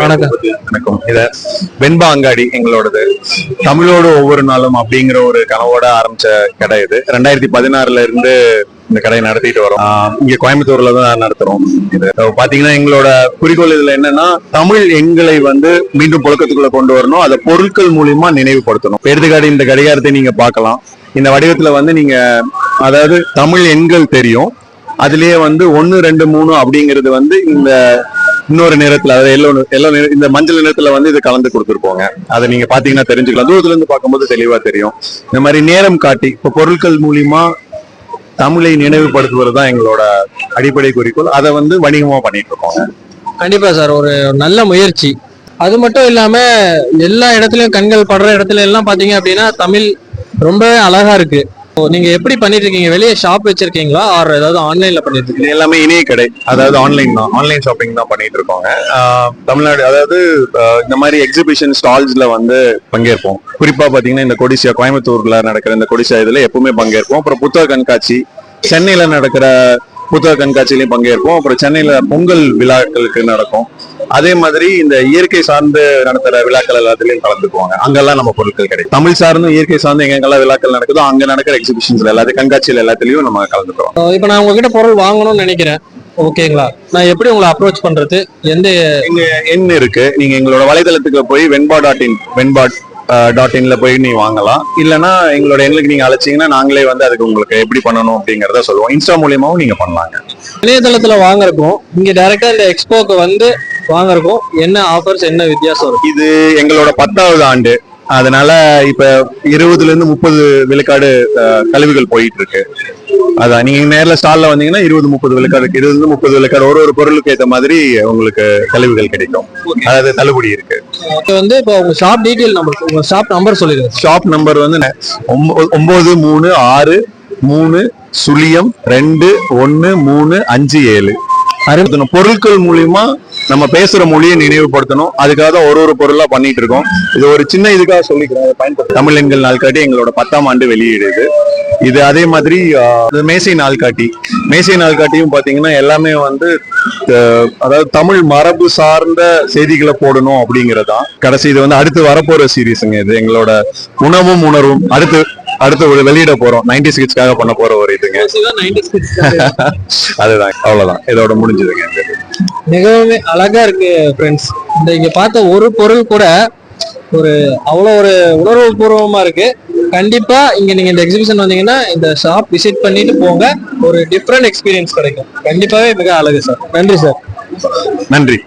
வணக்கம். இத வெண்பா அங்காடி எங்களோடது. தமிழோடு ஒவ்வொரு நாளும் அப்படிங்கிற ஒரு கனவோட ஆரம்பிச்ச கடை இது. 2016ல இருந்து இந்த கடையை நடத்திட்டு வரோம். இங்க கோயம்புத்தூர்ல தான் நடத்துறோம். இது பாத்தீங்கன்னா எங்களோட குறிக்கோள் இதுல என்னன்னா, தமிழ் எண்களை மீண்டும் புழக்கத்துக்குள்ள கொண்டு வரணும், அதை பொருட்கள் மூலியமா நினைவுபடுத்தணும். எடுத்துக்காட்டு இந்த கடிகாரத்தை நீங்க பார்க்கலாம். இந்த வடிவத்துல நீங்க அதாவது தமிழ் எண்கள் தெரியும், அதுலயே 1 2 3 அப்படிங்கிறது இந்த இன்னொரு நிறத்துல, அதாவது எல்லோ இந்த மஞ்சள் நிறத்துல இது கலந்து கொடுத்துருப்போங்க. அதை நீங்க பாத்தீங்கன்னா தெரிஞ்சுக்கலாம். தூரத்துல இருந்து பார்க்கும்போது தெளிவா தெரியும். இந்த மாதிரி நேரம் காட்டி இப்ப பொருட்கள் மூலியமா தமிழை நினைவுபடுத்துவதுதான் எங்களோட அடிப்படை குறிக்கோள். அதை வணிகமா பண்ணிட்டு இருக்கோங்க. கண்டிப்பா சார், ஒரு நல்ல முயற்சி. அது மட்டும் இல்லாம எல்லா இடத்துலயும் கண்கள் படுற இடத்துல எல்லாம் பாத்தீங்க அப்படின்னா தமிழ் ரொம்பவே அழகா இருக்கு. நீங்க எப்படி பண்ணிட்டு இருக்கீங்க? வெளியே ஷாப் வச்சிருக்கீங்களா, ஆர் ஏதாவது ஆன்லைன்ல பண்ணிட்டு இருக்கீங்க? எல்லாமே இணைய கடை, அதாவது ஆன்லைன் ஷாப்பிங் தான் பண்ணிட்டு இருக்கோங்க. தமிழ்நாடு, அதாவது இந்த மாதிரி எக்ஸிபிஷன் ஸ்டால்ஸ்ல பங்கேற்போம். குறிப்பா பாத்தீங்கன்னா இந்த கொடிசியா, கோயம்புத்தூர்ல நடக்கிற இந்த கொடிசியா இதுல எப்பவுமே பங்கேற்போம். அப்புறம் புத்தக கண்காட்சி, சென்னையில நடக்கிற புத்தக கண்காட்சியிலையும் பங்கேற்போம். அப்புறம் சென்னையில பொங்கல் விழாக்களுக்கு நடக்கும். அதே மாதிரி இந்த இயற்கை சார்ந்து நடத்துற விழாக்கள் எல்லாத்துலயும் கலந்துக்குவாங்க. அங்கெல்லாம் நம்ம பொருட்கள் கிடைக்கும். தமிழ் சார்ந்தும் இயற்கை சார்ந்து எங்கெங்கெல்லாம் விழாக்கள் நடக்குதோ அங்க நடக்கிற எக்ஸிபிஷன்ஸ்ல எல்லாத்தையும், கண்காட்சியில எல்லாத்துலயும் நம்ம கலந்துக்கிறோம். இப்ப நான் உங்ககிட்ட பொருள் வாங்கணும்னு நினைக்கிறேன், ஓகேங்களா? நான் எப்படி உங்களை அப்ரோச் பண்றது? எந்த எண் இருக்கு, நீங்க எங்களோட வலைதளத்துக்கு போய் வெண்பா.in போய் நீங்க வாங்கலாம். இல்லைன்னா எங்களோட எண்ணுக்கு நீங்க அழைச்சீங்கன்னா நாங்களே அதுக்கு உங்களுக்கு எப்படி பண்ணணும் அப்படிங்கறத சொல்லுவோம். இன்ஸ்டா மூலியமாவும் நீங்க பண்ணலாங்க. இணையதளத்துல வாங்குறக்கும் இங்க டைரக்டா இந்த எக்ஸ்போக்கு வாங்குறக்கும் என்ன ஆஃபர்ஸ், என்ன வித்தியாசம் இருக்கு? இது எங்களோட 10வது ஆண்டு. அதனால இப்ப 20ல இருந்து 30 விழுக்காடு கழிவுகள் போயிட்டு இருக்கு. அதான் நீங்க நேர்ல ஸ்டால்ல வந்தீங்கன்னா 20-30 விழுக்காடு, 20-30 விழுக்காடு ஒரு பொருளுக்கு ஏற்ற மாதிரி உங்களுக்கு கழிவுகள் கிடைக்கும். அதாவது தள்ளுபடி இருக்கு. இப்போ உங்க ஷாப் டீடைல் நம்பர், உங்க ஷாப் நம்பர் சொல்லிடுங்க. Shop number 9360201357. பொருட்கள் மூலியமா நம்ம பேசுற மொழியை நினைவுபடுத்தணும். அதுக்காக தான் ஒரு பொருளா பண்ணிட்டு இருக்கோம். இது ஒரு சின்ன இதுக்காக சொல்லிக்கிறேன். தமிழ் எண்கள் நாள்காட்டி எங்களோட 10ஆம் ஆண்டு வெளியீடு இது. அதே மாதிரி மேசை நாள்காட்டியும் பாத்தீங்கன்னா எல்லாமே அதாவது தமிழ் மரபு சார்ந்த செய்திகளை போடணும் அப்படிங்கறதான் கடைசி. இது அடுத்து வரப்போற சீரீஸுங்க. இது எங்களோட உணவும் உணர்வும் அடுத்து வெளியிட போறோம். 90s கிட்ஸ்க்காக பண்ண போற ஒரு இதுங்க. அதுதான், அவ்வளவுதான், இதோட முடிஞ்சதுங்க. மிகவும் அழகா இருக்கு ஃப்ரெண்ட்ஸ். இங்க பார்த்த ஒரு பொருள் கூட அவ்வளோ ஒரு உணர்வு பூர்வமா இருக்கு. கண்டிப்பா இங்க நீங்க இந்த எக்ஸிபிஷன் வந்தீங்கன்னா இந்த ஷாப் விசிட் பண்ணிட்டு போங்க, ஒரு டிஃப்ரெண்ட் எக்ஸ்பீரியன்ஸ் கிடைக்கும். கண்டிப்பாவே மிக அழகு சார். நன்றி சார். நன்றி.